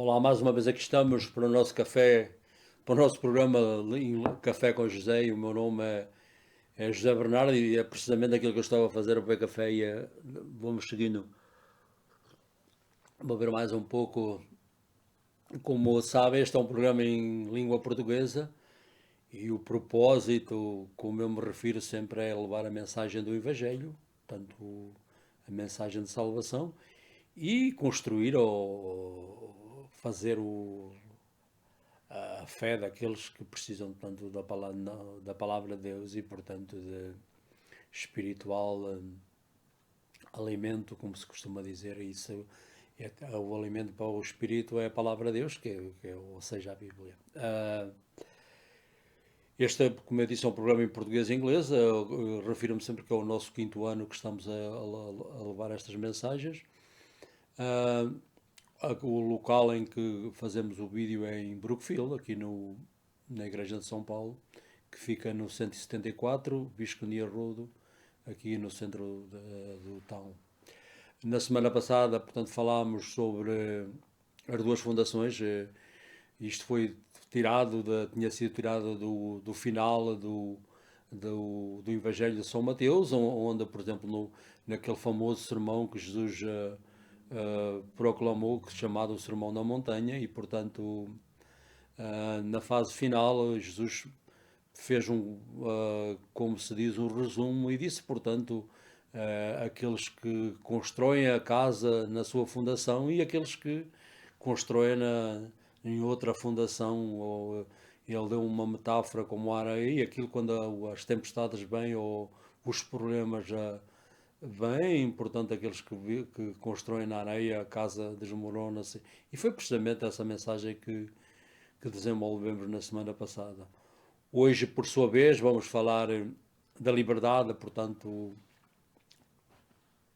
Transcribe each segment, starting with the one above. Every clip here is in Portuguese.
Olá, mais uma vez aqui estamos para o nosso café, para o nosso programa Café com José. E o meu nome é José Bernardo e é precisamente aquilo que eu estava a fazer a beber café vamos seguindo. Vou ver mais um pouco. Como sabe, este é um programa em língua portuguesa e o propósito, como eu me refiro sempre, é levar a mensagem do Evangelho, portanto, a mensagem de salvação e construir ou fazer a fé daqueles que precisam tanto da palavra de Deus e, portanto, de espiritual alimento, como se costuma dizer. Isso o alimento para o espírito é a palavra de Deus, ou seja, a Bíblia. Este, como eu disse, é um programa em português e inglês. Refiro-me sempre que é o nosso quinto ano que estamos a levar estas mensagens. O local em que fazemos o vídeo é em Brookfield, aqui na Igreja de São Paulo, que fica no 174 Viscondia Road, aqui no centro do town. Na semana passada, portanto, falámos sobre as duas fundações. Isto foi tinha sido tirado do final do Evangelho de São Mateus, onde, por exemplo, naquele famoso sermão que Jesus proclamou, chamado o Sermão da Montanha, e, portanto, na fase final, Jesus fez como se diz, um resumo e disse, portanto, aqueles que constroem a casa na sua fundação e aqueles que constroem em outra fundação. Ele deu uma metáfora como a areia, e aquilo quando as tempestades vêm ou os problemas vêm, portanto, aqueles que constroem na areia, a casa desmorona-se. E foi precisamente essa mensagem que desenvolvemos na semana passada. Hoje, por sua vez, vamos falar da liberdade. Portanto,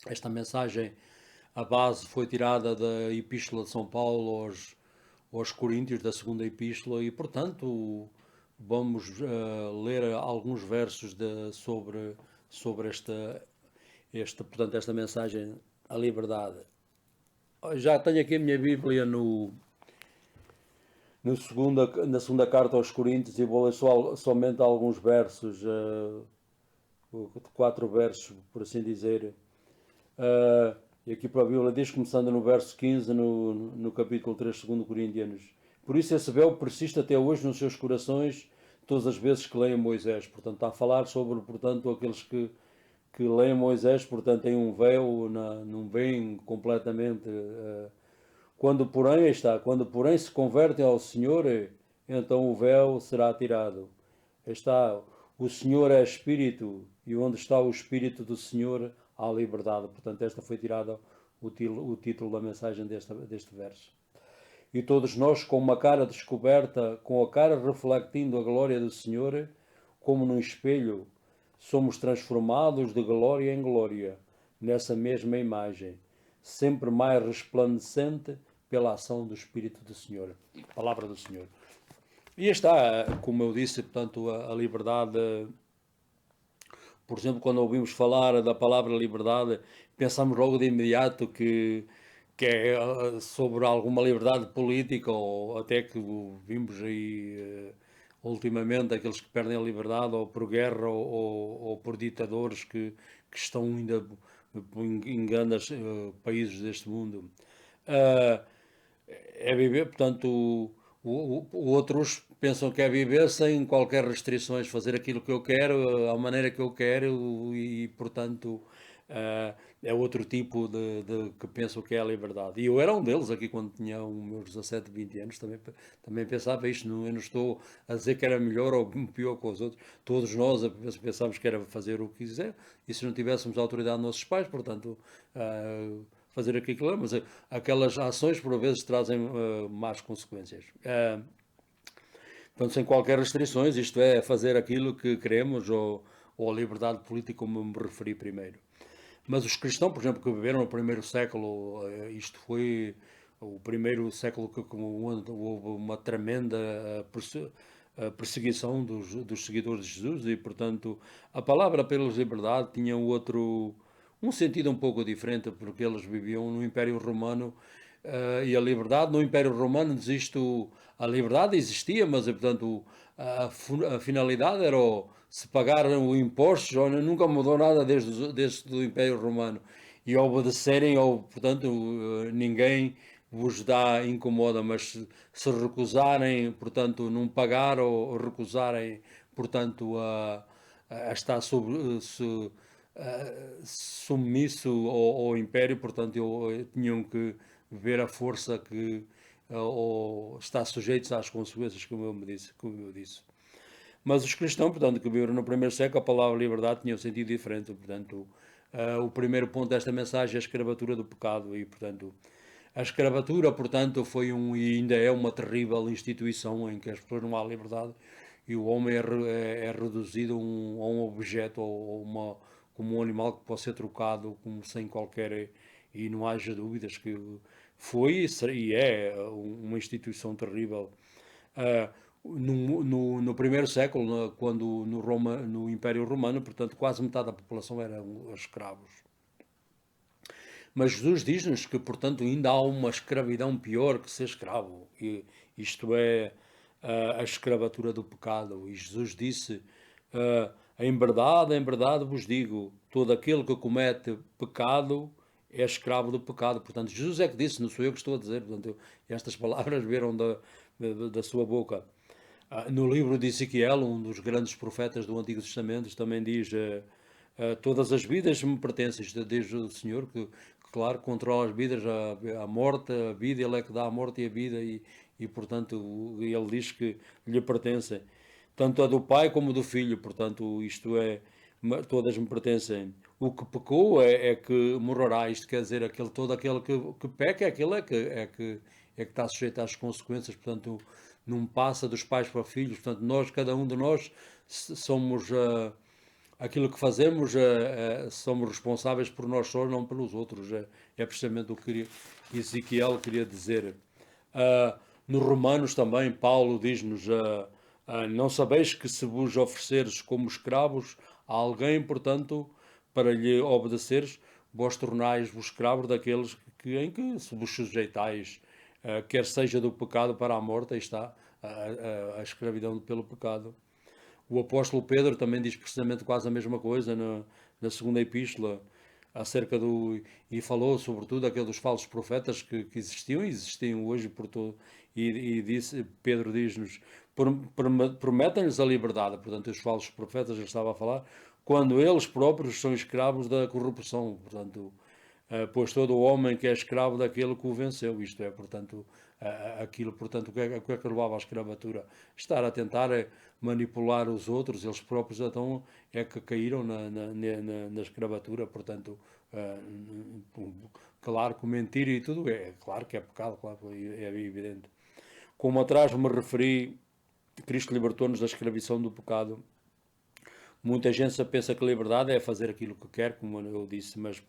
esta mensagem, a base foi tirada da Epístola de São Paulo aos Coríntios, da segunda Epístola, e, portanto, vamos ler alguns versos sobre esta mensagem, a liberdade. Já tenho aqui a minha Bíblia na segunda carta aos Coríntios, e vou ler somente alguns versos, quatro versos, por assim dizer. E aqui para a Bíblia diz, começando no verso 15, no capítulo 3, segundo Coríntios: por isso esse véu persiste até hoje nos seus corações, todas as vezes que leem Moisés. Portanto, está a falar sobre, portanto, aqueles que leem Moisés, portanto, têm um véu, não veem completamente. Quando porém se convertem ao Senhor, então o véu será tirado. Está, o Senhor é Espírito, e onde está o Espírito do Senhor há liberdade. Portanto, esta foi tirada o título da mensagem deste verso. E todos nós, com uma cara descoberta, com a cara refletindo a glória do Senhor, como num espelho, somos transformados de glória em glória, nessa mesma imagem, sempre mais resplandecente pela ação do Espírito do Senhor. Palavra do Senhor. E está, como eu disse, portanto, a liberdade. Por exemplo, quando ouvimos falar da palavra liberdade, pensamos logo de imediato que é sobre alguma liberdade política, ou até que vimos aí ultimamente aqueles que perdem a liberdade ou por guerra ou por ditadores que estão ainda em grandes países deste mundo. Uh, é viver, portanto, outros pensam que é viver sem qualquer restrições, fazer aquilo que eu quero, à maneira que eu quero, e, portanto, é outro tipo de que pensam que é a liberdade. E eu era um deles aqui quando tinha os meus 17, 20 anos, também pensava isto. Eu não estou a dizer que era melhor ou pior que os outros. Todos nós pensávamos que era fazer o que quiser, e se não tivéssemos a autoridade dos nossos pais, portanto, fazer aquilo que quer, mas aquelas ações por vezes trazem más consequências. Portanto, sem qualquer restrições, isto é, fazer aquilo que queremos, ou a liberdade política, como me referi primeiro. Mas os cristãos, por exemplo, que viveram no primeiro século, isto foi o primeiro século onde houve uma tremenda perseguição dos seguidores de Jesus, e, portanto, a palavra pela liberdade tinha um sentido um pouco diferente, porque eles viviam no Império Romano, e a liberdade. No Império Romano a liberdade existia, mas portanto a finalidade era se pagaram impostos, ou nunca mudou nada desde o Império Romano. E obedecerem, ou portanto ninguém vos incomoda, mas se recusarem, portanto não pagar, ou recusarem, portanto a estar submisso ao Império, portanto tinham que ver a força que ou estar sujeitos às consequências, como eu disse. Mas os cristãos, portanto, que viveram no primeiro século, a palavra liberdade tinha um sentido diferente. Portanto, o primeiro ponto desta mensagem é a escravatura do pecado. E, portanto, a escravatura, portanto, foi e ainda é uma terrível instituição em que as pessoas não há liberdade e o homem é reduzido a um objeto ou como um animal que pode ser trocado como sem qualquer. E não haja dúvidas que foi e é uma instituição terrível. No primeiro século, quando no Império Romano, portanto, quase metade da população eram escravos. Mas Jesus diz-nos que, portanto, ainda há uma escravidão pior que ser escravo. Isto é a escravatura do pecado. E Jesus disse: em verdade vos digo, todo aquele que comete pecado é escravo do pecado. Portanto, Jesus é que disse, não sou eu que estou a dizer. Portanto, estas palavras vieram da sua boca. No livro de Ezequiel, um dos grandes profetas do Antigo Testamento, também diz: todas as vidas me pertencem. Desde o Senhor que, claro, controla as vidas, a morte, a vida, Ele é que dá a morte e a vida, portanto, Ele diz que lhe pertencem. Tanto a do Pai como do Filho, portanto, isto é, todas me pertencem. O que pecou é que morrerá, isto quer dizer, todo aquele que peca, é que está sujeito às consequências, portanto, não passa dos pais para filhos, portanto, cada um de nós somos, aquilo que fazemos, somos responsáveis por nós só, não pelos outros, é precisamente o que Ezequiel queria dizer. Nos Romanos também, Paulo diz-nos, não sabeis que se vos ofereceres como escravos a alguém, portanto, para lhe obedeceres, vós tornais-vos escravos daqueles em que se vos sujeitais, quer seja do pecado para a morte, aí está a escravidão pelo pecado. O apóstolo Pedro também diz precisamente quase a mesma coisa na segunda epístola, acerca e falou sobretudo aquele dos falsos profetas que existiam e existiam hoje por todo, Pedro diz-nos, prometem-lhes a liberdade, portanto os falsos profetas, ele estava a falar, quando eles próprios são escravos da corrupção, portanto, pois todo o homem que é escravo daquele que o venceu, isto é, portanto, aquilo, portanto, o que é que levava à escravatura? Estar a tentar manipular os outros, eles próprios então é que caíram na escravatura, portanto, claro que mentir e tudo é claro que é pecado, claro, é evidente. Como atrás me referi, Cristo libertou-nos da escravização do pecado. Muita gente pensa que liberdade é fazer aquilo que quer, como eu disse, mas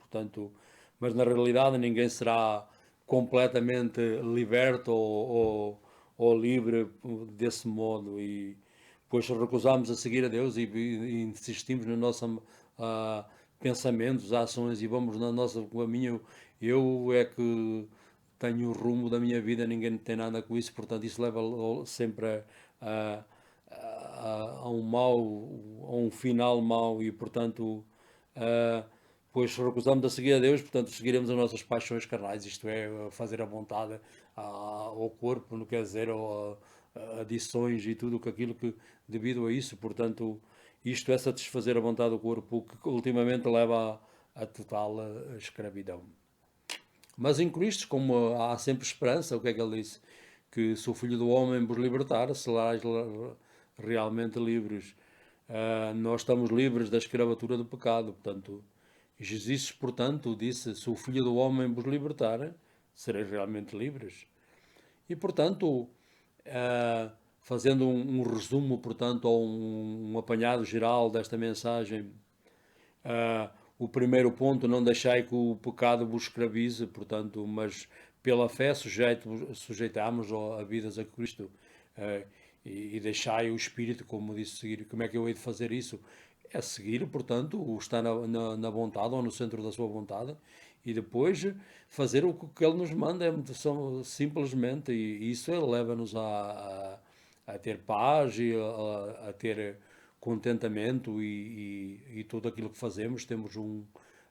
na realidade ninguém será completamente liberto ou livre desse modo. E pois recusamos a seguir a Deus e insistimos nos nossos pensamentos, ações e vamos na nossa caminho. Eu é que tenho o rumo da minha vida, ninguém tem nada com isso, portanto isso leva sempre a um a um final mau e portanto pois recusamos a seguir a Deus, portanto seguiremos as nossas paixões carnais, isto é, fazer a vontade ao corpo, não quer dizer, ou adições e tudo aquilo que devido a isso, portanto isto é satisfazer a vontade do corpo, o que ultimamente leva a total escravidão. Mas em Cristo, como há sempre esperança, o que é que ele disse? Que se o Filho do Homem vos libertar, sereis realmente livres. Nós estamos livres da escravatura do pecado. Portanto, Jesus, portanto, disse: se o Filho do Homem vos libertar, sereis realmente livres. E, portanto, fazendo um resumo, portanto, ou um apanhado geral desta mensagem, o primeiro ponto, não deixai que o pecado vos escravize, portanto, mas pela fé sujeitámos a vidas a Cristo e deixai o Espírito, como disse, seguir. Como é que eu hei de fazer isso? É seguir, portanto, o estar na vontade ou no centro da sua vontade e depois fazer o que Ele nos manda, simplesmente, e isso Ele leva-nos a ter paz e a ter contentamento e tudo aquilo que fazemos, temos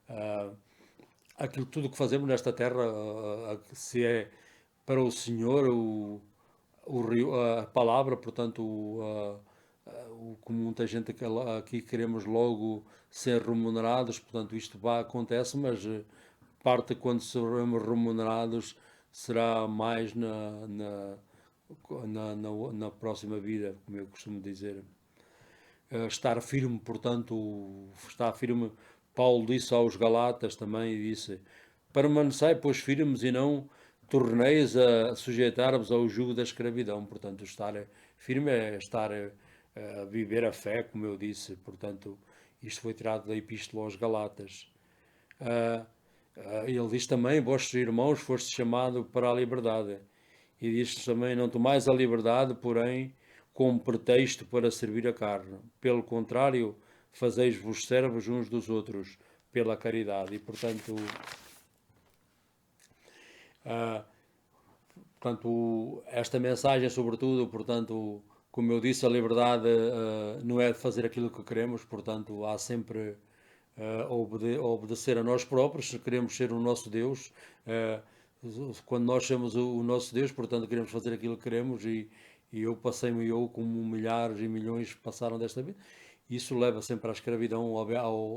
ah, aquilo tudo que fazemos nesta terra, se é para o Senhor, a palavra, portanto, como muita gente aqui queremos logo ser remunerados, portanto, isto acontece, mas parte quando seremos remunerados será mais na próxima vida, como eu costumo dizer. Estar firme, portanto, estar firme. Paulo disse aos Galatas também, e disse: permanecei, pois, firmes e não torneis a sujeitar-vos ao jugo da escravidão. Portanto, estar firme é estar a viver a fé, como eu disse. Portanto, isto foi tirado da Epístola aos Galatas. Ele diz também: vossos irmãos foste chamado para a liberdade. E diz também: não tomais a liberdade, porém, como pretexto para servir a carne. Pelo contrário, fazeis-vos servos uns dos outros pela caridade. E, portanto, esta mensagem, sobretudo, portanto, como eu disse, a liberdade não é de fazer aquilo que queremos, portanto, há sempre obedecer a nós próprios, se queremos ser o nosso Deus. Quando nós somos o nosso Deus, portanto, queremos fazer aquilo que queremos e eu passei-me como milhares e milhões passaram desta vida. Isso leva sempre à escravidão,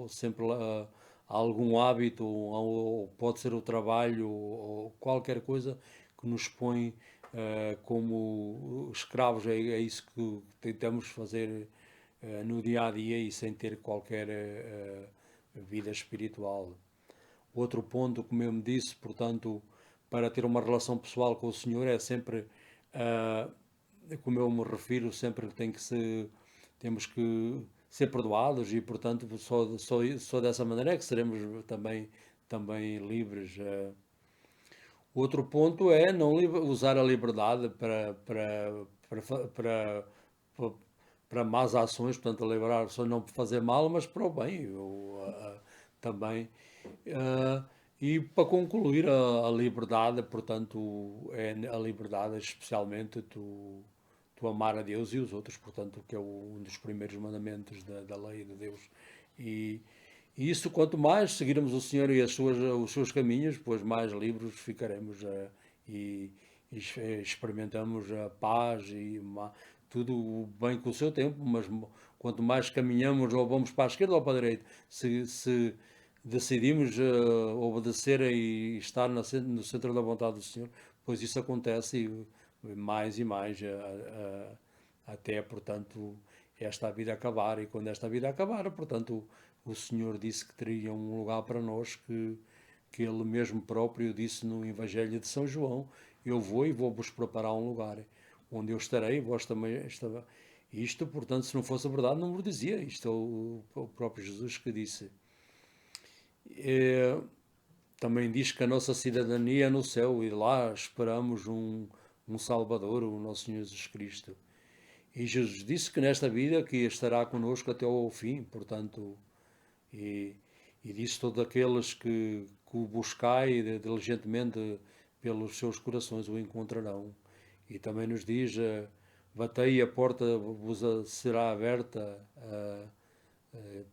sempre a algum hábito, ou pode ser o trabalho, ou qualquer coisa que nos põe como escravos. É isso que tentamos fazer no dia a dia e sem ter qualquer vida espiritual. Outro ponto, como eu me disse, portanto, para ter uma relação pessoal com o Senhor é sempre, como eu me refiro, sempre temos que ser perdoados e, portanto, só dessa maneira é que seremos também livres. Outro ponto é não usar a liberdade para, para más ações, portanto, a liberar só não para fazer mal, mas para o bem também. Uh, e para concluir, a liberdade, portanto, é a liberdade especialmente tu amar a Deus e os outros, portanto, que é um dos primeiros mandamentos da lei de Deus. E, e isso, quanto mais seguirmos o Senhor e os seus caminhos, pois mais livres ficaremos e, e experimentamos a paz e tudo bem com o seu tempo, mas quanto mais caminhamos ou vamos para a esquerda ou para a direita, se decidimos obedecer e estar no centro da vontade do Senhor, pois isso acontece e mais até, portanto, esta vida acabar. E quando esta vida acabar, portanto, o Senhor disse que teria um lugar para nós que Ele mesmo próprio disse no Evangelho de São João: eu vou e vou-vos preparar um lugar onde eu estarei, vós também estará. Isto, portanto, se não fosse a verdade, não me dizia. Isto é o próprio Jesus que disse. Também diz que a nossa cidadania é no céu e lá esperamos um Salvador, o nosso Senhor Jesus Cristo. E Jesus disse que nesta vida que estará conosco até ao fim, portanto, e disse todos aqueles que o buscai diligentemente pelos seus corações o encontrarão. E também nos diz, batei e a porta vos será aberta,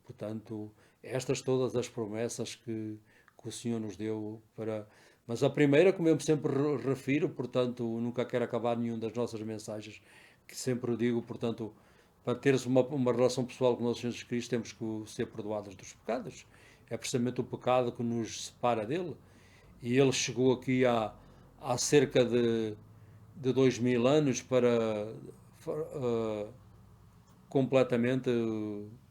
portanto, estas todas as promessas que o Senhor nos deu para... Mas a primeira, como eu sempre refiro, portanto, nunca quero acabar nenhuma das nossas mensagens, que sempre digo, portanto, para teres uma relação pessoal com o nosso Jesus Cristo, temos que ser perdoados dos pecados. É precisamente o pecado que nos separa dele. E ele chegou aqui há cerca de 2000 anos para completamente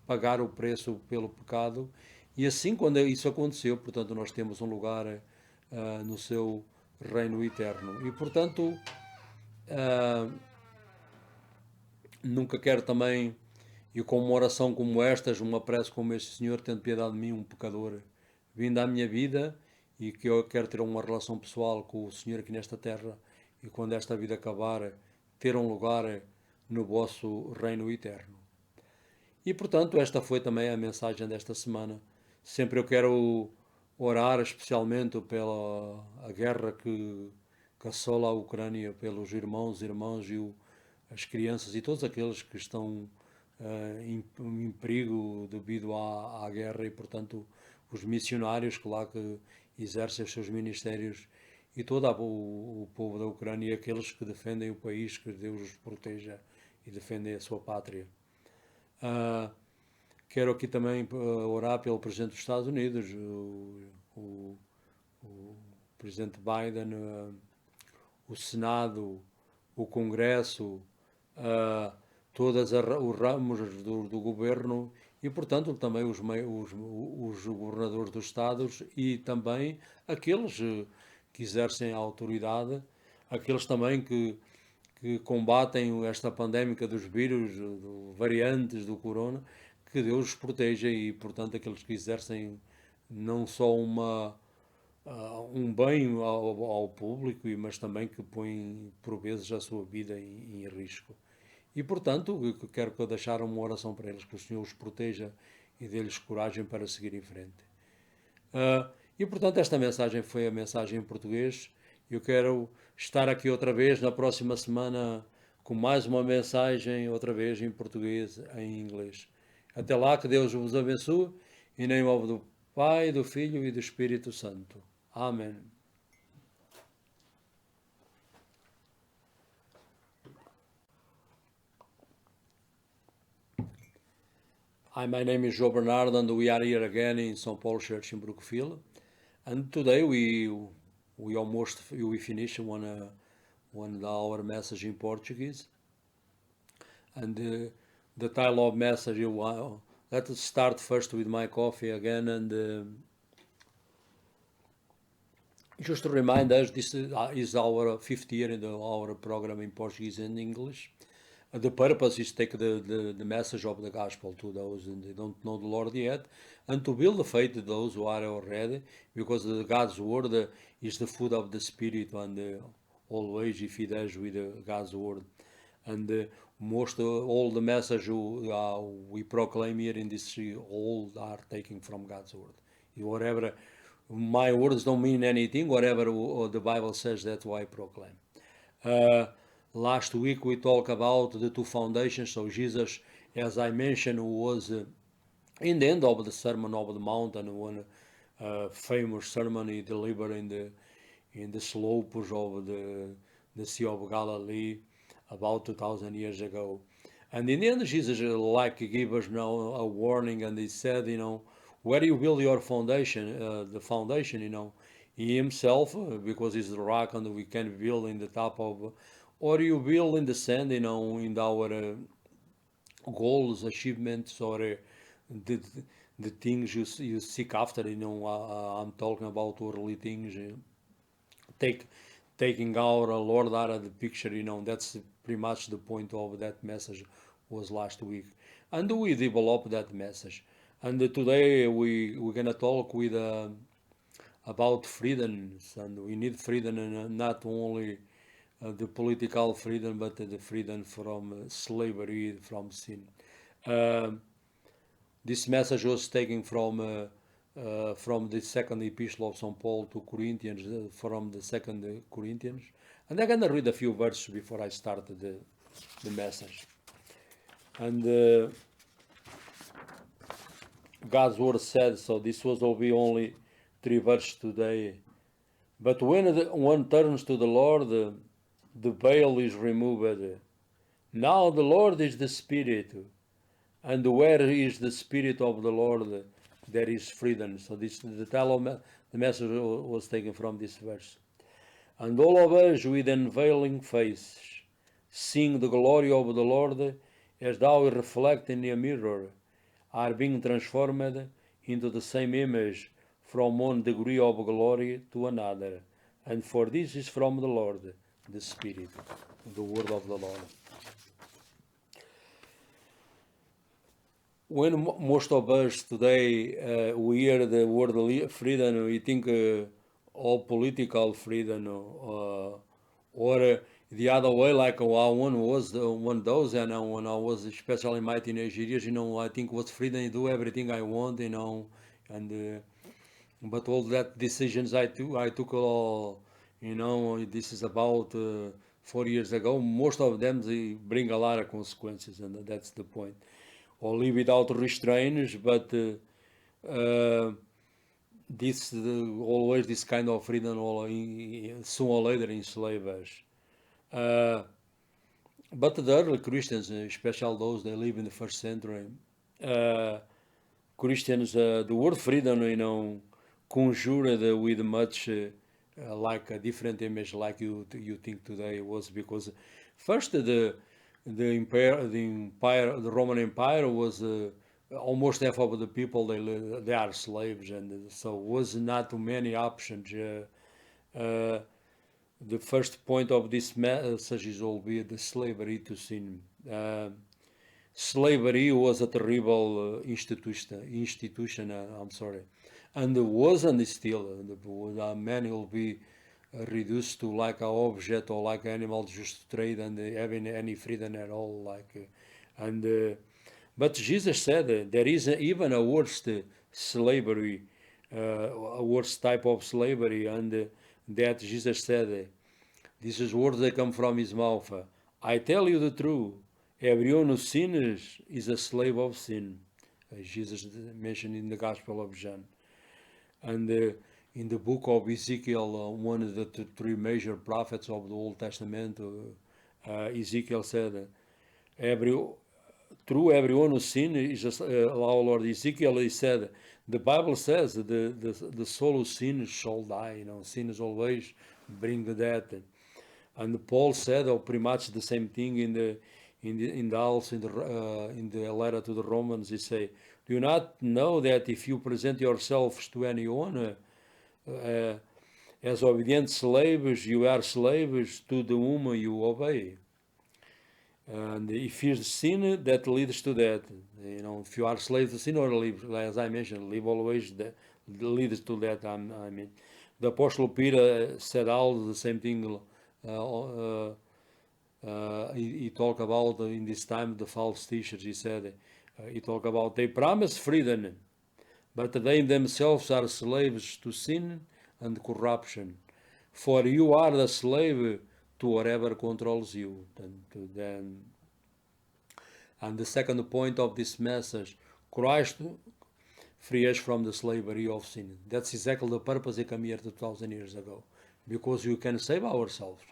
pagar o preço pelo pecado. E assim, quando isso aconteceu, portanto, nós temos um lugar no seu reino eterno. E, portanto, nunca quero também, e com uma oração como estas, uma prece como este: Senhor, tende piedade de mim, um pecador, vindo à minha vida, e que eu quero ter uma relação pessoal com o Senhor aqui nesta terra, e quando esta vida acabar, ter um lugar no vosso reino eterno. E portanto, esta foi também a mensagem desta semana. Sempre eu quero orar especialmente pela a guerra que assola a Ucrânia, pelos irmãos, irmãs e as crianças e todos aqueles que estão em perigo devido à guerra e, portanto, os missionários que lá que exercem os seus ministérios e todo o povo da Ucrânia e aqueles que defendem o país, que Deus os proteja e defendem a sua pátria. Quero aqui também orar pelo Presidente dos Estados Unidos, o Presidente Biden, o Senado, o Congresso, todos os ramos do governo e, portanto, também os governadores dos Estados e também aqueles que exercem a autoridade, aqueles também que combatem esta pandémica dos vírus, variantes do corona, que Deus os proteja e, portanto, aqueles que exercem não só um bem ao público, mas também que põem, por vezes, a sua vida em risco. E, portanto, quero deixar uma oração para eles, que o Senhor os proteja e dê-lhes coragem para seguir em frente. E, portanto, esta mensagem foi a mensagem em português. Eu quero estar aqui outra vez na próxima semana com mais uma mensagem, outra vez em português, em inglês. Até lá, que Deus vos abençoe, em nome do Pai, do Filho e do Espírito Santo. Amém. Hi, my name is Joe Bernard, and we are here again in St. Paul Church in Brookfield. And today we finish one hour message in Portuguese. And the title of message, let us start first with my coffee again, and just to remind us, this is our fifth year in our program in Portuguese and English. The purpose is to take the message of the gospel to those who don't know the Lord yet, and to build the faith to those who are already, because God's word is the food of the spirit, and always He feeds us with God's word. And all the message we proclaim here in this all are taken from God's word. Whatever my words don't mean anything, whatever the Bible says, that's why I proclaim. Last week we talked about the two foundations. So Jesus, as I mentioned, was in the end of the Sermon of the Mount, and one famous sermon he delivered in the slopes of the Sea of Galilee about 2,000 years ago. And in the end, Jesus gave us now a warning, and he said, where you build your foundation, the foundation, He Himself, because He's the rock, and we can build in the top of, or you build in the sand, in our goals, achievements, or the things you seek after. I'm talking about worldly things. Taking our Lord out of the picture. That's pretty much the point of that message was last week, and we developed that message. And today we're gonna talk with about freedoms, and we need freedom, and not only the political freedom, but the freedom from slavery, from sin. This message was taken from the second epistle of St. Paul to Corinthians, from the second Corinthians. And I'm going to read a few verses before I start the message. And God's word said, so this will be only 3 verses today. But when one turns to the Lord, the veil is removed. Now the Lord is the Spirit, and where is the Spirit of the Lord, there is freedom. So the message was taken from this verse. And all of us with unveiling faces, seeing the glory of the Lord, as thou reflect in a mirror, are being transformed into the same image from one degree of glory to another. And for this is from the Lord, the Spirit, the word of the Lord. When most of us today we hear the word freedom, we think of political freedom, or the other way, like one was one of those, and when I was especially in my teenage years, I think was freedom to do everything I want, and But all that decisions I took all, this is about 4 years ago. Most of them they bring a lot of consequences, and that's the point. Or live without restraints, but this always this kind of freedom sooner or later enslave us. But the early Christians, especially those that live in the first century, Christians, the word freedom, conjured with much like a different image, like you think today was because first the Roman Empire was almost half of the people they are slaves, and so was not too many options. The first point of this message is will be the slavery to sin. Slavery was a terrible institution. I'm sorry, and was and still. Man will be reduced to like an object or like animal just to trade and having any freedom at all. But Jesus said there is even a worse slavery, a worse type of slavery, and that Jesus said, this is words that come from his mouth. I tell you the truth. Everyone who sins is a slave of sin. Jesus mentioned in the Gospel of John. And in the book of Ezekiel, one of the three major prophets of the Old Testament, Ezekiel said, through everyone who sinned is our Lord. Ezekiel he said, the Bible says the soul who sins shall die. Sin is always bring the death. And Paul said, pretty much the same thing in the letter to the Romans. He say, do you not know that if you present yourselves to anyone as obedient slaves, you are slaves to the whom you obey? And if you sin, that leads to that. If you are slave to sin or live, as I mentioned, live always leads to that. The Apostle Peter said all the same thing. He talked about in this time the false teachers. He said, he talked about they promise freedom, but they themselves are slaves to sin and corruption. For you are the slave to whatever controls you. And the second point of this message, Christ free us from the slavery of sin. That's exactly the purpose he came here 2,000 years ago, because we can save ourselves.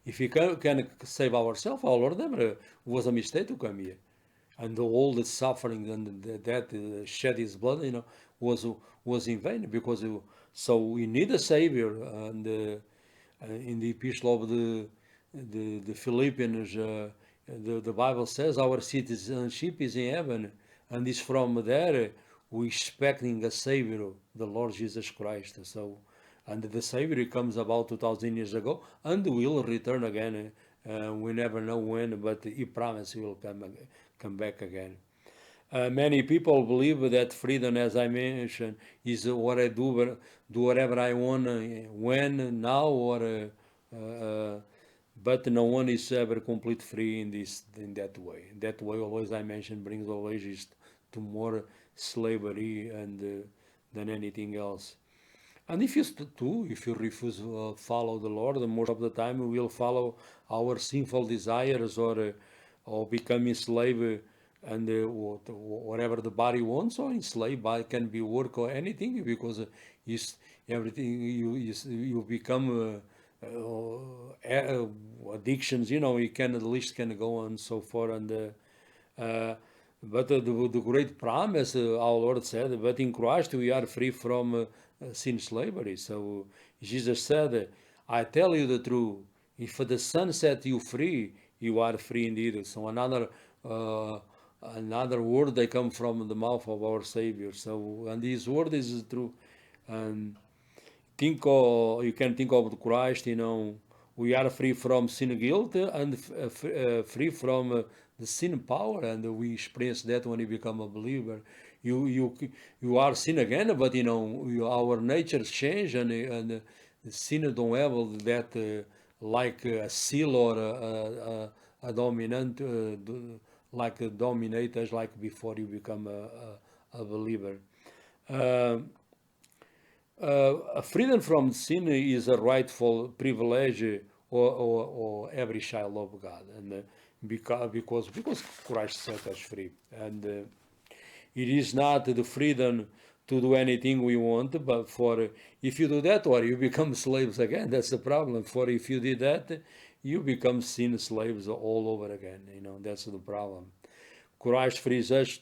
If we can save ourselves, our Lord never was a mistake to come here. And all the suffering and that shed his blood, was in vain, because so we need a savior. And in the epistle of the Philippians, the Bible says our citizenship is in heaven, and it's from there we expecting a savior, the Lord Jesus Christ. So, and the savior comes about 2,000 years ago, and will return again. We never know when, but he promised he will come back again. Many people believe that freedom, as I mentioned, is what I do whatever I want, when, now, or but no one is ever complete free in that way. That way, always I mentioned, brings always to more slavery and than anything else. And if you refuse to follow the Lord, most of the time we will follow our sinful desires or become enslaved and whatever the body wants, or enslaved by can be work or anything, because everything you become addictions. You can at least can go on so far and. But the great promise, our Lord said, but in Christ we are free from sin slavery. So Jesus said, I tell you the truth, if the Son set you free, you are free indeed. So another word that come from the mouth of our Savior. So, and this word is true. And you can think of Christ, we are free from sin guilt and free from the sin power, and we experience that when we become a believer. You are sin again, but our natures change, and sin don't have that like a seal or a dominant like dominate us like before you become a believer. A freedom from sin is a rightful privilege or every child of God, and because Christ set us free, and it is not the freedom to do anything we want, but for if you do that, or you become slaves again. That's the problem. For if you did that, you become sin slaves all over again. That's the problem. Christ free us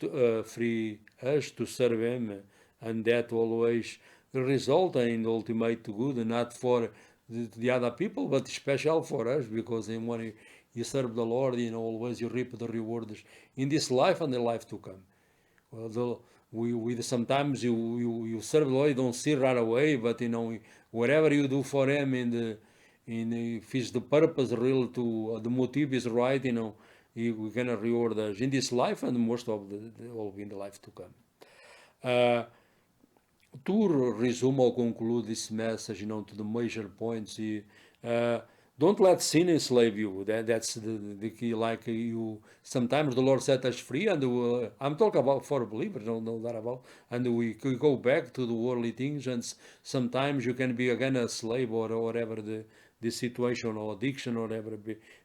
to serve Him, and that always result in the ultimate good, not for the other people, but special for us, because then when you serve the Lord, always you reap the rewards in this life and the life to come. Well, we sometimes you serve the Lord, you don't see right away, but whatever you do for Him if it's the purpose real to the motive is right, we can reward us in this life and most of all in the life to come. To resume or conclude this message, to the major points, don't let sin enslave you. That's the key. Like you, sometimes the Lord set us free, and I'm talking about for believers, don't know that about, and we could go back to the worldly things, and sometimes you can be again a slave or whatever the situation or addiction or whatever,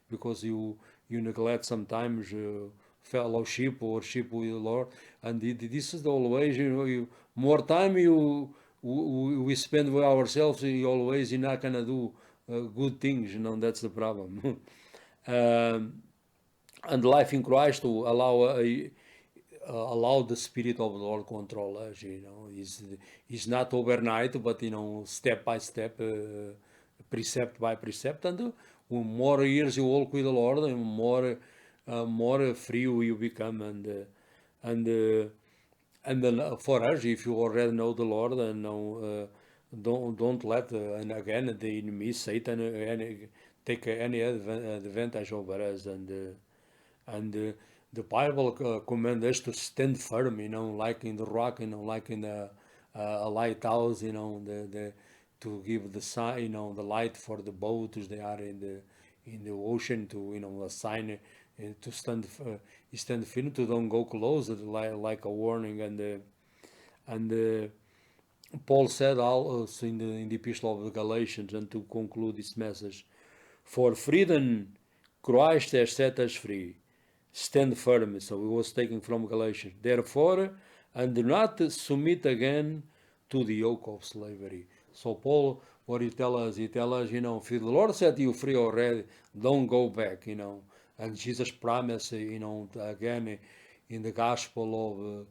because you neglect sometimes. Fellowship or worship with the Lord, and this is always more time we spend with ourselves. Always you're not gonna do good things. That's the problem. um, and life in Christ to allow the Spirit of the Lord control us. Is not overnight, but step by step, precept by precept, and more years you walk with the Lord, and more free you become, and and then for us, if you already know the Lord, and don't let and again the enemy Satan take any advantage over us, and the Bible commands us to stand firm, like in the rock, like in a lighthouse, to give the sign, the light for the boats they are in the ocean, to a sign to stand firm, to don't go close, like a warning, and Paul said also in the Epistle of the Galatians, and to conclude this message, for freedom Christ has set us free. Stand firm. So it was taken from Galatians. Therefore, and do not submit again to the yoke of slavery. So Paul, what he tells us, if the Lord set you free already, don't go back, And Jesus promised, again in the Gospel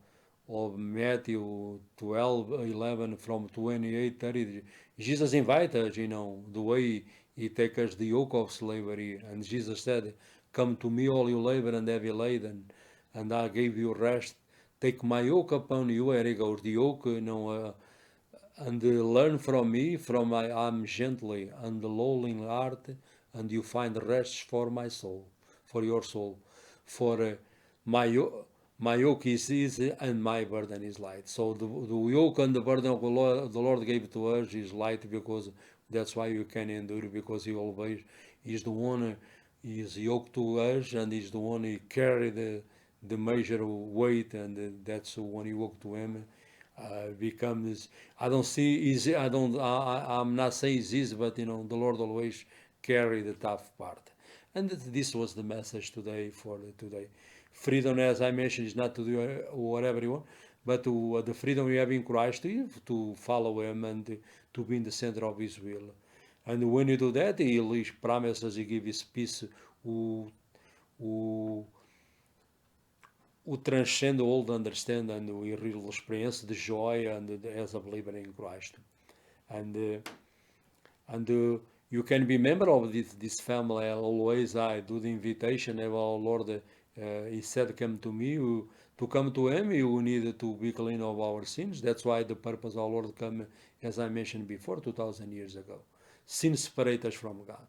of Matthew 12:11 from 28:30, Jesus invited us, the way He takes us the yoke of slavery, and Jesus said, "Come to me, all you labor and heavy laden, and I give you rest. Take my yoke upon you." There he goes, the yoke, and learn from me, from I am gently and lowly in heart, and you find rest for my soul, for your soul. For my yoke is easy and my burden is light. So the yoke and the burden of the Lord gave to us is light, because that's why you can endure, because He always is the one. He is yoked to us, and He's the one He carry the major weight, and that's when you walk to Him. Becomes, I don't see easy. I'm not saying it's easy, but the Lord always carry the tough part. And this was the message today for today. Freedom, as I mentioned, is not to do whatever you want, but to the freedom we have in Christ to follow Him and to be in the center of His will. And when you do that, He promises, He gives His peace, who transcende all the understanding, and we really experience the joy and as a believer in Christ. And you can be member of this family. Always I do the invitation. Our Lord, He said, "Come to me." To come to Him, you need to be clean of our sins. That's why the purpose of our Lord came, as I mentioned before, 2,000 years ago. Sin separates us from God.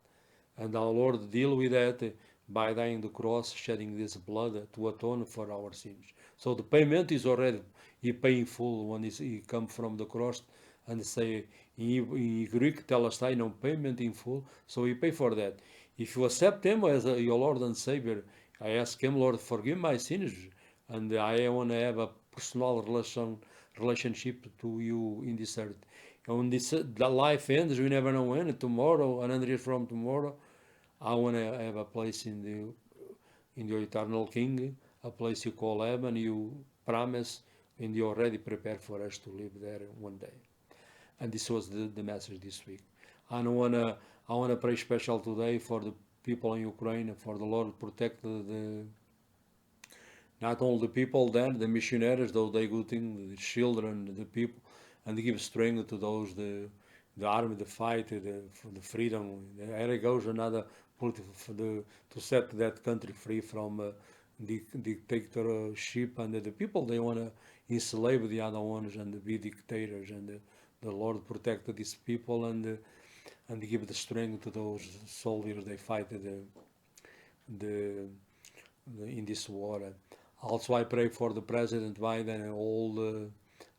And our Lord deal with that by dying on the cross, shedding this blood to atone for our sins. So the payment is already He pay in full when He come from the cross, and say in Greek telestai, payment in full. So He pay for that. If you accept Him as your Lord and Savior, I ask Him, Lord, forgive my sins, and I want to have a personal relationship to You in this earth. when the life ends, we never know when. Tomorrow, 100 years from tomorrow, I want to have a place in the eternal King, a place you call heaven. You promise, and you already prepared for us to live there one day. And this was the message this week. I wanna pray special today for the people in Ukraine, and for the Lord protect not only the people there, the missionaries, those they good thing, the children, the people, and they give strength to those the army, the fight, for the freedom. There goes another political to set that country free from dictatorship, and the people they want to enslave the other ones and be dictators, and the Lord protect these people and give the strength to those soldiers they fight the in this war. Also, I pray for the President Biden and all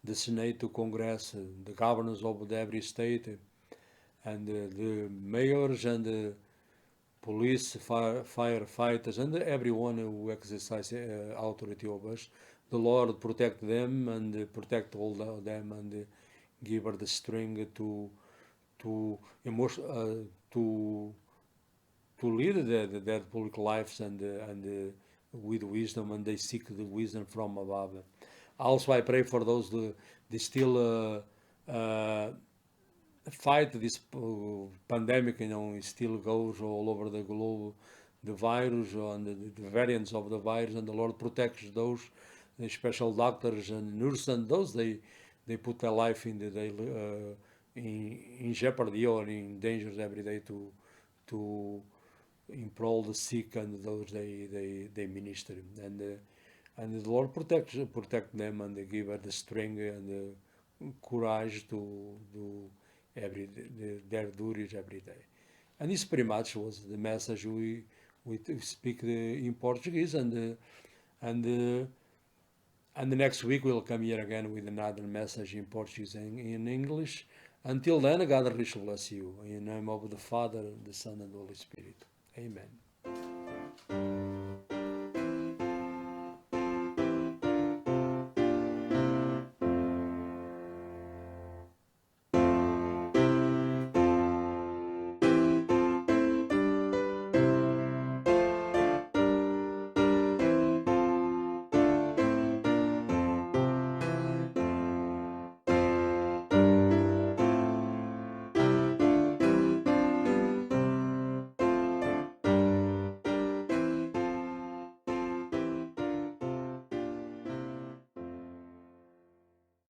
the Senate, to Congress, the governors of every state, and the mayors and the police, firefighters, and everyone who exercises authority over us. The Lord protect them and protect all of them, and give her the strength to lead their public lives and with wisdom, and they seek the wisdom from above. Also, I pray for those they still fight this pandemic. It still goes all over the globe, the virus and the variants of the virus, and the Lord protects those, the special doctors and nurses, and those they put their life in the daily in jeopardy or in dangers every day to improve the sick and those they minister, and the Lord protect them, and they give her the strength and the courage to do their duties every day. And this pretty much was the message we speak in Portuguese, and the next week we'll come here again with another message in Portuguese and in English. Until then, God richly bless you. In the name of the Father, the Son, and the Holy Spirit. Amen.